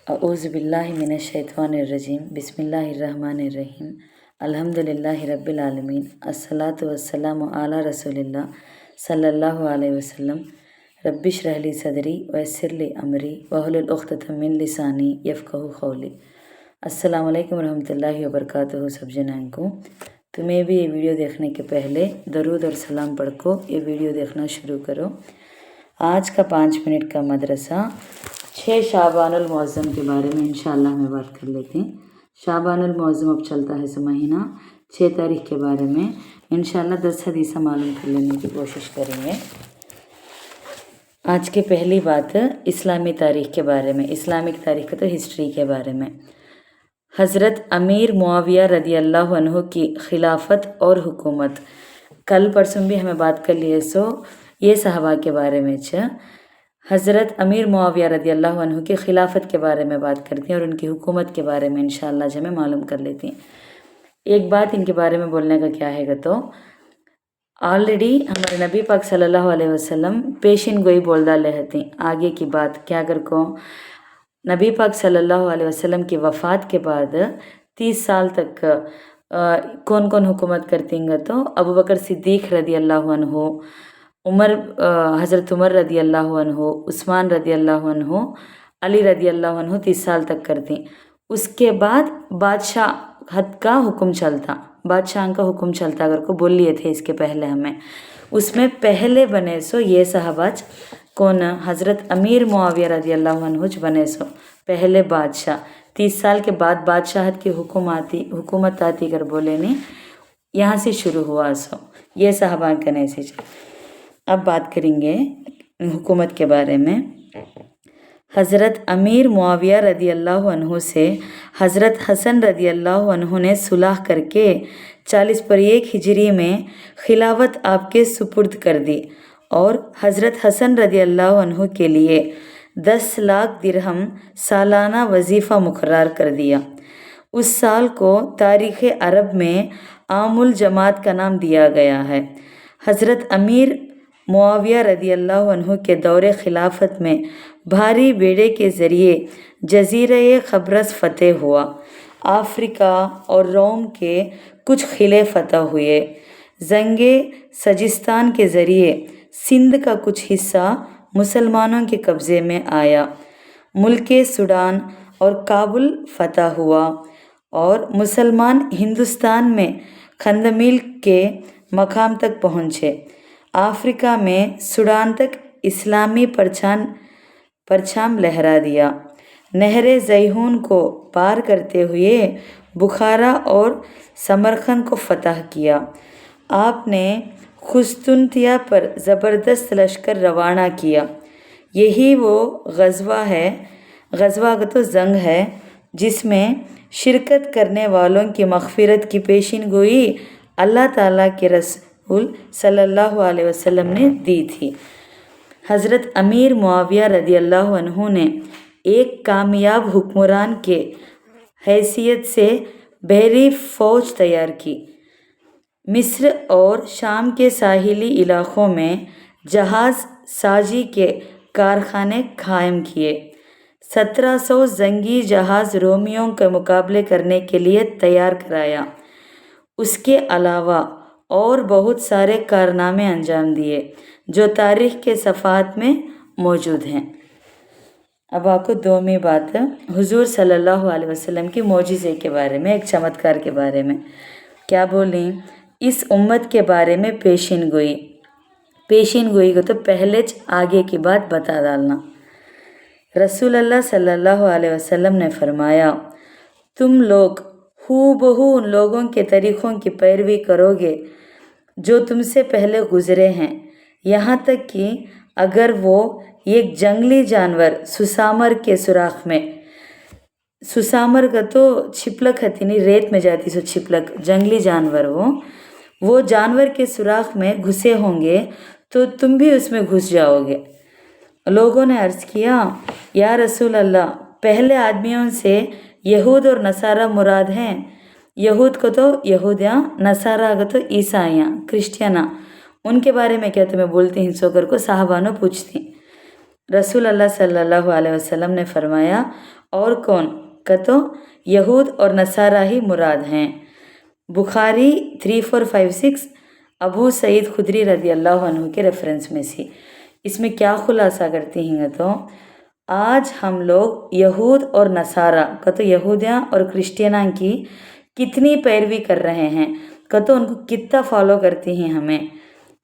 अऊज़ुबिल्लाहि मिनश्शैतानिर्रजीम बिस्मिल्लाहिर्रहमानिर्रहीम अल्हम्दुलिल्लाहि रब्बिल आलमीन अस्सलातु वस्सलामु अला रसूलिल्लाह सल्लल्लाहु अलैहि वसल्लम रब्बिश्रह ली सदरी वयस्सिर ली अमरी वहलुल उक़्दतम मिन लिसानी यफ़क़हू क़ौली। अस्सलामु अलैकुम रहमतुल्लाहि व बरकातुहू। सब जनान को तुम्हें भी ये वीडियो देखने के पहले दरूद और सलाम पढ़ को ये वीडियो देखना शुरू करो। आज का 5 मिनट का मदरसा 6 शाबानुल मुअज़्ज़म के बारे में इंशाअल्लाह में बात कर लेते हैं। शाबानुल मुअज़्ज़म अब चलता है महीना, 6 तारीख के बारे में इंशाअल्लाह 10 हदीसा मालूम कर लेने की कोशिश करेंगे। आज की पहली बात इस्लामी तारीख़ के बारे में, इस्लामिक तारीख़ का तो हिस्ट्री के बारे में। हज़रत अमीर मुआविया रदी अल्लाह अन्हु की खिलाफत और हुकूमत, कल परसों भी हमें बात कर लिए सो ये सहाबा के बारे में हज़रत अमीर मुआविया रदी अल्लाह अन्हु की खिलाफत के बारे में बात करती हैं और उनकी हुकूमत के बारे में इंशाअल्लाह जब हमें मालूम कर लेती हैं। एक बात इनके बारे में बोलने का क्या है तो ऑलरेडी हमारे नबी पाक सल्लल्लाहु अलैहि वसल्लम पेशिन गोई बोल डाले हती। आगे की बात क्या कर को नबी पाक सल्लल्लाहु अलैहि वसल्लम की वफ़ात के बाद 30 साल तक कौन कौन हुकूमत करतींगा तो अबू बकर सिद्दीक़ रदी अल्लाह अन्हु, हज़रत उमर रदी अल्लाह अन्हु, उस्मान रदी अल्लाह अन्हु, अली रदी अल्लाह अन्हु 30 साल तक करती। उसके बाद बादशाह हद का हुक्म चलता, बादशाह का हुक्म चलता अगर को बोल लिए थे इसके पहले हमें। उसमें पहले बने सो ये साहबाज कौन, हज़रत अमीर मुआविया रदी अल्लाह अन्हु बने सो पहले बादशाह। 30 साल के बाद बादशाहत की हुकूमत आती कर बोले नहीं, यहाँ से शुरू हुआ सो ये साहबा कने से। अब बात करेंगे हुकूमत के बारे में। हज़रत अमीर मुआविया रदी अल्लाह अन्हु से हज़रत हसन रदी अल्लाह अन्हु ने सुलह करके 40 पर 1 हिजरी में खिलाफत आपके सुपुर्द कर दी और हज़रत हसन रदी अल्लाह अन्हु के लिए 10 लाख दिरहम सालाना वजीफ़ा मुकर्रर कर दिया। उस साल को तारीख़ अरब में आमुल जमात का नाम दिया गया है। हज़रत अमीर मुआविया रदी अल्लाह अन्हु के दौरे खिलाफत में भारी बेड़े के ज़रिए जज़ीरे खब्रस फ़तेह हुआ। अफ्रीका और रोम के कुछ क़िले फ़तह हुए। जंगे सजिस्तान के ज़रिए सिंध का कुछ हिस्सा मुसलमानों के कब्ज़े में आया। मुल्क सूडान और काबुल फ़तह हुआ और मुसलमान हिंदुस्तान में खंदमील के मकाम तक पहुँचे। अफ्रीका में सूडान तक इस्लामी परचम लहरा दिया। नहर ज़ैहून को पार करते हुए बुखारा और समरकंद को फ़तह किया। आपने कुस्तुनतिया पर ज़बरदस्त लश्कर रवाना किया। यही वो ग़ज़वा तो जंग है जिसमें शिरकत करने वालों की मग़फ़िरत की पेशिन गोई अल्लाह ताला के रसूल सल्लल्लाहु अलैहि वसल्लम ने दी थी। हज़रत अमीर मुआविया रदी अल्लाह अन्हु ने एक कामयाब हुक्मरान के हैसियत से बहरी फ़ौज तैयार की। मिस्र और शाम के साहिली इलाक़ों में जहाज़ साजी के कारखाने कायम किए। 1700 जंगी जहाज़ रोमियों के मुकाबले करने के लिए तैयार कराया। उसके अलावा और बहुत सारे कारनामे अंजाम दिए जो तारीख़ के सफ़ात में मौजूद हैं। अब आपको दोमी बात हुजूर सल्लल्लाहु अलैहि वसल्लम की मौजिज़े के बारे में, एक चमत्कार के बारे में क्या बोली। इस उम्मत के बारे में पेशिन गोई को तो पहले आगे की बात बता डालना। रसूल अल्लाह सल्लल्लाहु अलैहि वसल्लम ने फरमाया, तुम लोग हूबहू उन लोगों के तरीक़ों की पैरवी करोगे जो तुमसे पहले गुज़रे हैं, यहाँ तक कि अगर वो एक जंगली जानवर सुसामर के सुराख में, सुसामर का तो छिपलक हती नहीं, रेत में जाती सो छिपलक, जंगली जानवर वो जानवर के सुराख में घुसे होंगे तो तुम भी उसमें घुस जाओगे। लोगों ने अर्ज़ किया, या रसूल अल्लाह, पहले आदमियों से यहूद और नसारा मुराद हैं। यहूद को तो यहूदियाँ, नसारा को तो ईसाइयाँ, क्रिश्चियना, उनके बारे में क्या तुम्हें बोलती हैं सोकर को साहबानो पूछती। रसूल अल्लाह सल्लल्लाहु अलैहि वसल्लम ने फरमाया, और कौन का तो यहूद और नसारा ही मुराद हैं। बुखारी 3456 अबू सईद खुदरी रदी अल्लाह अन्हु के रेफरेंस में से। इसमें क्या खुलासा करती हैं तो आज हम लोग यहूद और नसारा का तो यहूदियाँ और क्रिश्चियना की कितनी पैरवी कर रहे हैं का तो उनको कितना फॉलो करती हैं हमें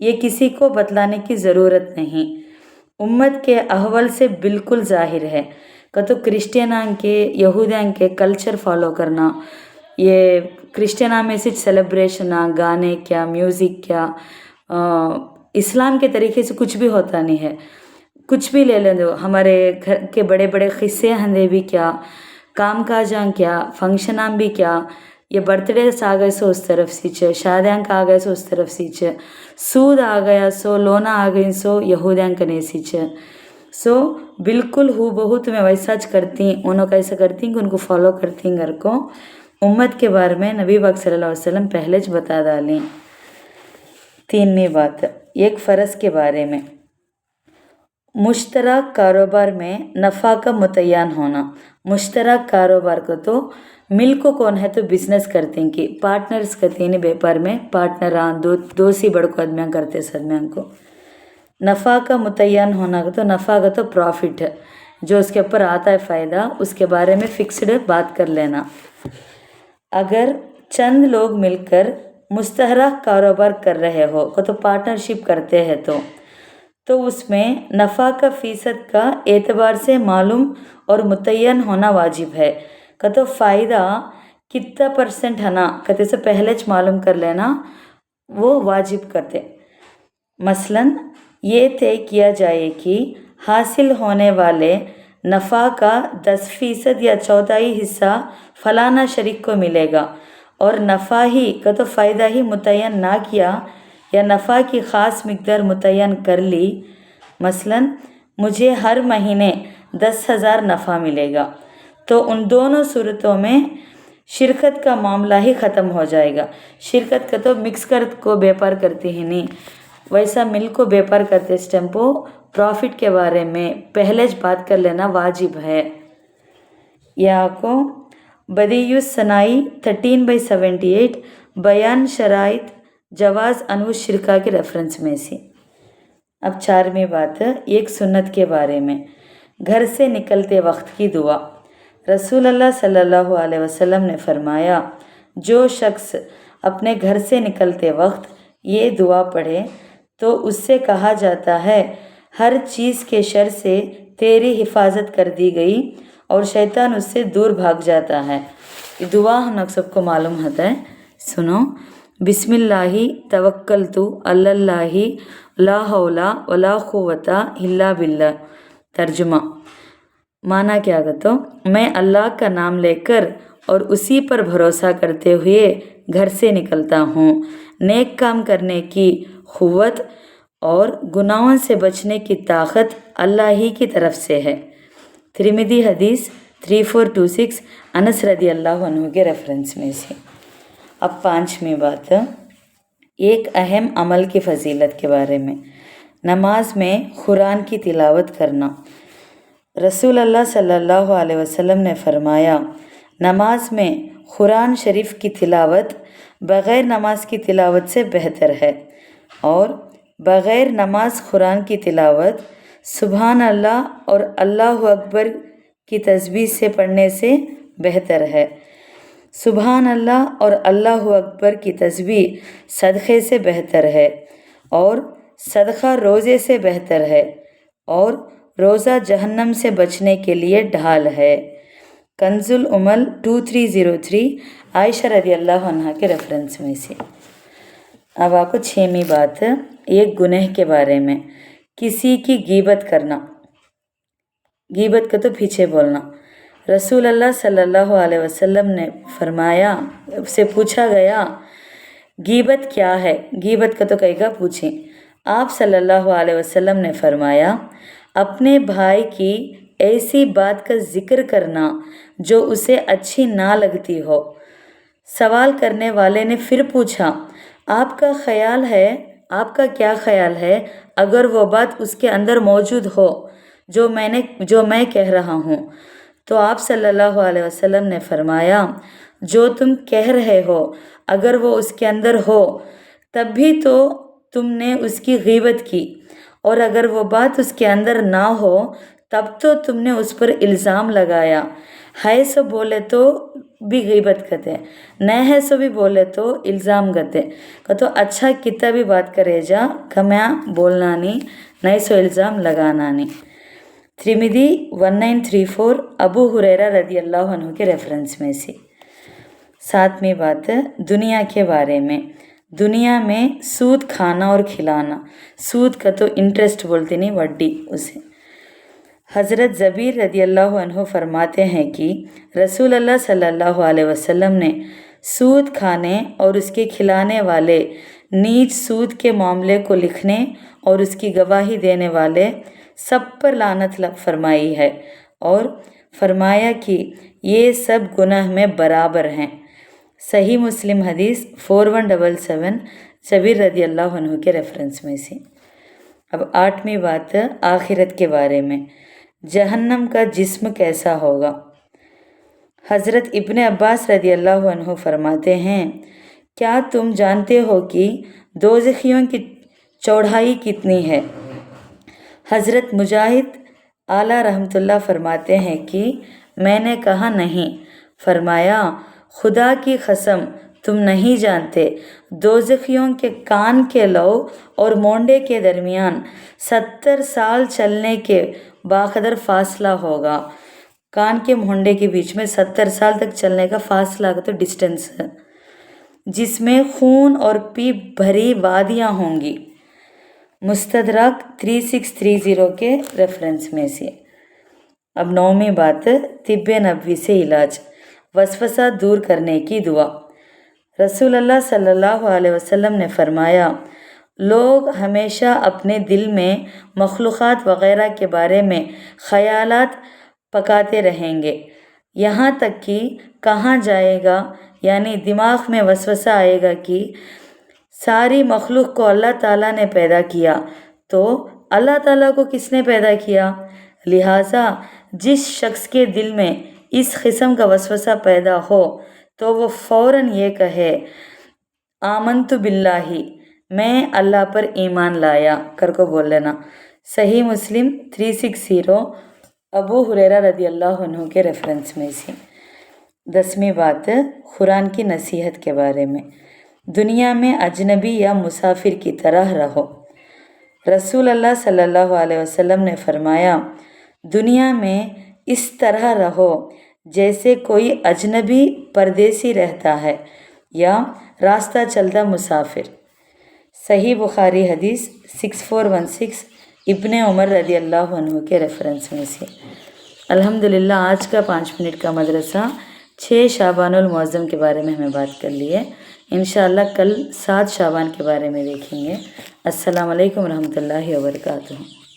ये किसी को बतलाने की ज़रूरत नहीं। उम्मत के अहवल से बिल्कुल जाहिर है का तो क्रिश्चियना के यहूदियाँ के कल्चर फॉलो करना, ये क्रिश्चियना में से सेलिब्रेशन गाने क्या म्यूज़िक क्या इस्लाम के तरीके से कुछ भी होता नहीं है। कुछ भी ले लें दो, हमारे घर के बड़े बड़े क़िस्से हंदे भी क्या, काम काजां क्या, फंक्शनां भी क्या, ये बर्थडे आ गए सो उस तरफ सीच, शादियाँ का आ गए सो उस तरफ सीच, सूद आ गया सो लोना आ गई सो यहूदियाँ का नहीं सीच। सो बिल्कुल हु बहु तुम्हें वैसा करती, उन्हों कैसा करती कि उनको फॉलो करती घर को। उम्मत के बारे में नबी पाक सल्लल्लाहु अलैहि वसल्लम पहले ज बता डाली। 3वीं बात, एक फ़र्ज़ के बारे में, मुश्तरक कारोबार में नफ़ा का मुतय्यन होना। मुश्तरक कारोबार को तो मिल को कौन है तो बिजनेस करते हैं कि पार्टनर्स करते हैं व्यापार में, पार्टनर दो सी बड़ को आदमियाँ करते सदमियाँ को। नफ़ा का मुतय्यन होना का तो नफ़ा का तो प्रॉफिट है जो उसके ऊपर आता है फ़ायदा, उसके बारे में फिक्स्ड बात कर लेना। अगर चंद लोग मिलकर मुश्तरक कारोबार कर रहे हो तो पार्टनरशिप करते हैं तो उसमें नफ़ा का फ़ीसद का एतबार से मालूम और मुतय्यन होना वाजिब है का तो फ़ायदा कितना % है ना कहते से पहले ज मालूम कर लेना वो वाजिब करते। मसलन ये तय किया जाए कि हासिल होने वाले नफ़ा का 10% या 1/4 हिस्सा फलाना शरीक को मिलेगा और नफ़ा ही का तो फ़ायदा ही मुतय्यन ना किया या नफ़ा की ख़ास मिक़दार मुतय्यन कर ली। मसलन मुझे हर महीने 10,000 नफ़ा मिलेगा तो उन दोनों सूरतों में शिरकत का मामला ही ख़त्म हो जाएगा। शिरकत का तो मिक्स कर को व्यापार करती ही नहीं, वैसा मिल को व्यापार करते इस टेम्पो प्रॉफिट के बारे में पहले ज बात कर लेना वाजिब है। या को बदीयुस सनाई 13/78 बयान शराइत जवाज़ अनु शिरका के रेफरेंस में से। अब 4वीं बात, एक सुन्नत के बारे में, घर से निकलते वक्त की दुआ। रसूल अल्लाह सल्लल्लाहु अलैहि वसल्लम ने फरमाया, जो शख्स अपने घर से निकलते वक्त ये दुआ पढ़े तो उससे कहा जाता है हर चीज़ के शर से तेरी हिफाजत कर दी गई और शैतान उससे दूर भाग जाता है। ये दुआ हम लोग सबको मालूम होता है, सुनो। बिस्मिल्लाहि तवक्कलतु अल्लाहि ला हौला वला कुव्वता इल्ला बिल्लाह। तर्जुमा माना क्या गया तो मैं अल्लाह का नाम लेकर और उसी पर भरोसा करते हुए घर से निकलता हूँ। नेक काम करने की क़ुव्वत और गुनाहों से बचने की ताकत अल्लाह ही की तरफ से है। तिरमिज़ी हदीस 3426 अनस रदी अल्लाह अन्हु के रेफरेंस में से। अब 5वीं बात, एक अहम अमल की फ़जीलत के बारे में, नमाज में कुरान की तिलावत करना। रसूल अल्लाह सल्लल्लाहु अलैहि वसल्लम ने फरमाया, नमाज में कुरान शरीफ की तिलावत बग़ैर नमाज की तिलावत से बेहतर है और बग़ैर नमाज कुरान की तिलावत सुभान अल्लाह और अल्लाहु अकबर की तस्बीह से पढ़ने से बेहतर है। सुभान अल्लाह और अल्लाहु अकबर की तस्बीह सदक़े से बेहतर है और सदक़ा रोज़े से बेहतर है और रोज़ा जहन्नम से बचने के लिए ढाल है। कंजुल उमल 2303 आयशा रदी अल्लाह अन्हा के रेफरेंस में से। अब आपको 6वीं बात, एक गुनाह के बारे में, किसी की गीबत करना। गीबत का तो पीछे बोलना। रसूल अल्लाह सल्लल्लाहु अलैहि वसल्लम ने फरमाया, से पूछा गया गीबत क्या है, गीबत का तो कहेगा पूछें। आप सल्लल्लाहु अलैहि वसल्लम ने फरमाया, अपने भाई की ऐसी बात का जिक्र करना जो उसे अच्छी ना लगती हो। सवाल करने वाले ने फिर पूछा, आपका क्या ख्याल है अगर वो बात उसके अंदर मौजूद हो جو میں کہہ رہا ہوں۔ تو آپ صلی اللہ علیہ وسلم نے فرمایا جو تم کہہ رہے ہو اگر وہ اس کے اندر ہو تب بھی تو تم نے اس کی غیبت کی، اور اگر وہ بات اس کے اندر نہ ہو تب تو تم نے اس پر الزام لگایا۔ ہے سو بولے تو بھی غیبت کرتے، نہیں ہے سو بھی بولے تو الزام کرتے تو اچھا کتا بھی بات کرے جا کمیا بولنا نہیں سو الزام لگانا نہیں۔ ترمذی 1934 ابو ہریرہ رضی اللہ عنہ کے ریفرنس میں سے۔ 7ویں بات دنیا کے بارے میں، دنیا میں سود کھانا اور کھلانا، سود کا تو انٹرسٹ بولتے نہیں وڈی اسے۔ حضرت جابر رضی اللہ عنہ فرماتے ہیں کہ رسول اللہ صلی اللہ علیہ وسلم نے سود کھانے اور اس کے کھلانے والے نیز سود کے معاملے کو لکھنے اور اس کی گواہی دینے والے سب پر لعنت فرمائی ہے، اور فرمایا کہ یہ سب گناہ میں برابر ہیں۔ صحیح مسلم حدیث 4177 جابر رضی اللہ عنہ کے ریفرنس میں سے۔ اب 8ویں بات آخرت کے بارے میں، جہنم کا جسم کیسا ہوگا۔ حضرت ابن عباس رضی اللہ عنہ فرماتے ہیں کیا تم جانتے ہو کہ دوزخیوں کی چوڑائی کتنی ہے؟ حضرت مجاہد اعلیٰ رحمۃ اللہ فرماتے ہیں کہ میں نے کہا نہیں، فرمایا خدا کی قسم تم نہیں جانتے دوزخیوں کے کان کے لو اور مونڈے کے درمیان 70 سال چلنے کے باقدر فاصلہ ہوگا۔ کان کے مونڈے کے بیچ میں 70 سال تک چلنے کا فاصلہ تو ڈسٹینس ہے، جس میں خون اور پیپ بھری وادیاں ہوں گی۔ مستدرک 3630 کے ریفرنس میں سے۔ اب 9ویں بات طب نبوی سے علاج، وسوسہ دور کرنے کی دعا۔ رسول اللہ صلی اللہ علیہ وسلم نے فرمایا لوگ ہمیشہ اپنے دل میں مخلوقات وغیرہ کے بارے میں خیالات پکاتے رہیں گے یہاں تک کہ کہا جائے گا، یعنی دماغ میں وسوسہ آئے گا کہ ساری مخلوق کو اللہ تعالیٰ نے پیدا کیا، تو اللہ تعالیٰ کو کس نے پیدا کیا؟ لہٰذا جس شخص کے دل میں اس قسم کا وسوسہ پیدا ہو تو وہ فوراً یہ کہے آمنت باللہ، میں اللہ پر ایمان لایا کر کو بول لینا۔ صحیح مسلم 360 ابو ہریرہ رضی اللہ عنہ کے ریفرنس میں سے۔ 10ویں بات قرآن کی نصیحت کے بارے میں، دنیا میں اجنبی یا مسافر کی طرح رہو۔ رسول اللہ صلی اللہ علیہ وسلم نے فرمایا دنیا میں اس طرح رہو جیسے کوئی اجنبی پردیسی رہتا ہے یا راستہ چلتا مسافر۔ صحیح بخاری حدیث 6416 ابن عمر رضی اللہ عنہ کے ریفرنس میں سے۔ الحمدللہ آج کا 5 منٹ کا مدرسہ 6 شعبان المعظم کے بارے میں ہمیں بات کر لی ہے۔ انشاءاللہ کل 7 شعبان کے بارے میں دیکھیں گے۔ السلام علیکم ورحمۃ اللہ وبرکاتہ۔